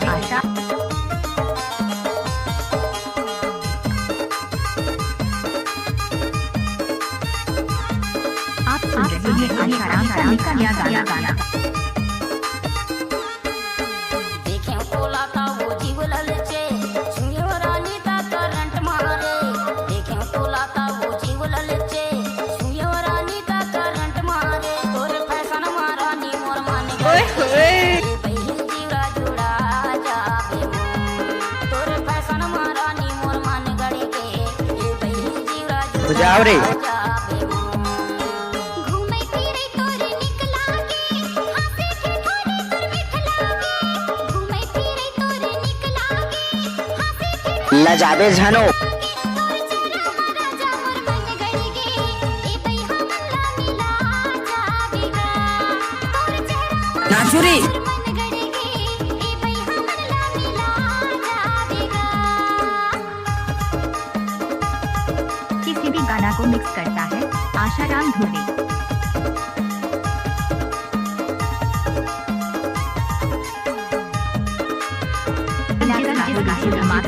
आशा आप सुन रहे हैं आशाराम का यह गाना। जाओ रे लजाबे झनो नाचुरी किसी भी गाना को मिक्स करता है आशाराम धुर्वे।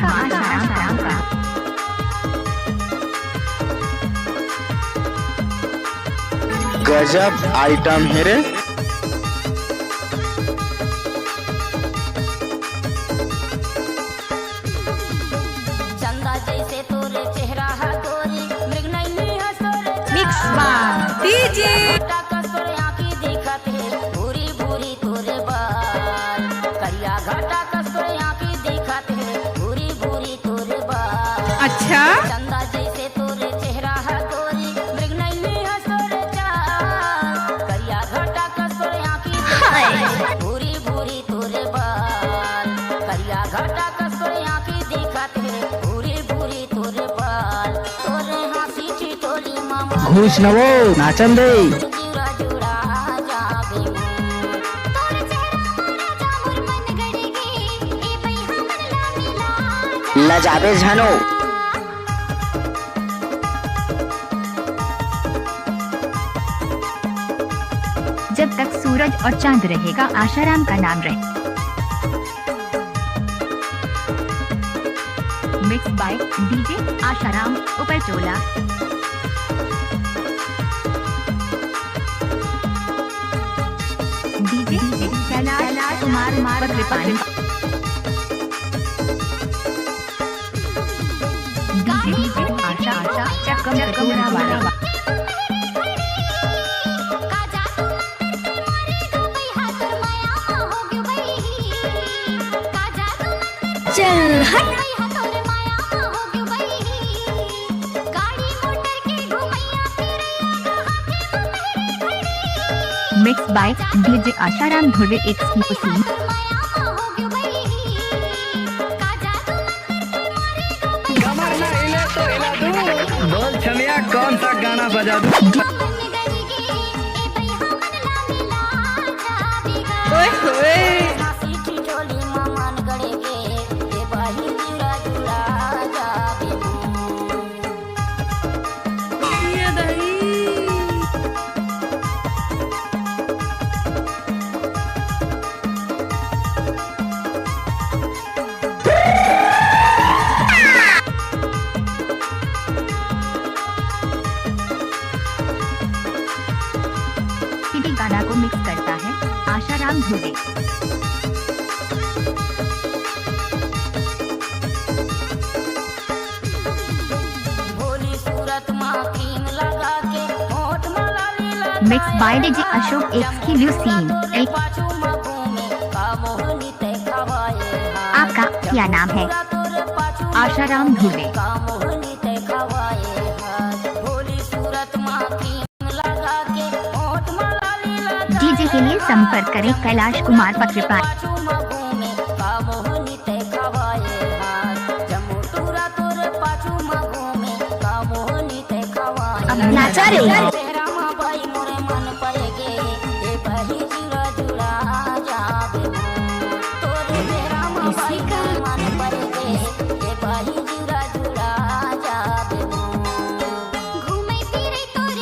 आशाराम का गजब आइटम है रे। चंदा जैसे तोरे चेहरा है तोरी मृग नहीं है सोरे मिक्स बाय डीजे तोरे आँखी दिखत है भूरी भूरी तोरे बाल करिया घाटा कस तोरे आँखी दिखत है भूरी भूरी तोरे बाल। अच्छा चंदा जैसे तोरे चेहरा है तोरी मृग नहीं है सोरे चाल करिया घाटा कस तोरे आँखी दिखत है भूरी भूरी तोरे बाल करिया घाटा कस तोरे आँखी दिखत है भूरी भूरी तोरे बाल तोरे हासी चिटोली मामा घूस न वो नाचन दे जुड़ा जुड़ा जाबे तोरे चेहरा जामुर मन गड़गे ए भई हमर ला मिला लजाबे झनो जब तक सूरज और चांद रहेगा आशाराम का नाम रहे। Mix by DJ Asharam Uparchola. DJ Kailash Kumar Patripani. DJ Asha चक्कम कटोरा वाला। चल हट mix by DJ Asharam Dhurve exclusive. कमर ना हिले तो हिला दूं। बोल छमिया कौन सा गाना बजा दूं? ओए होए गाना को मिक्स करता है आशाराम धुर्वे। भोली सूरत माँ क्रीम लगा के होठ माला लीला mix by DJ Ashok exclusive. आपका क्या नाम है? आशाराम धुर्वे। डीजे के लिए संपर्क करें कैलाश कुमार पत्रिपानी। नाचा रे घूमे फिरे तोरे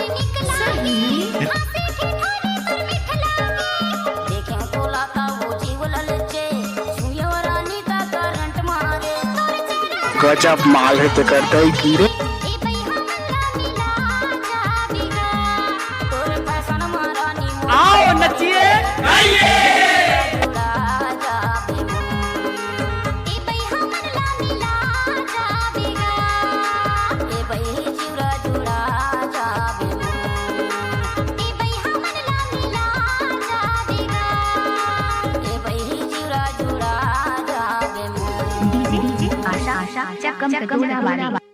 गजब माल है तो करता ही की रे। आओ नचिए डीजे आशा चकम कटोरा वाली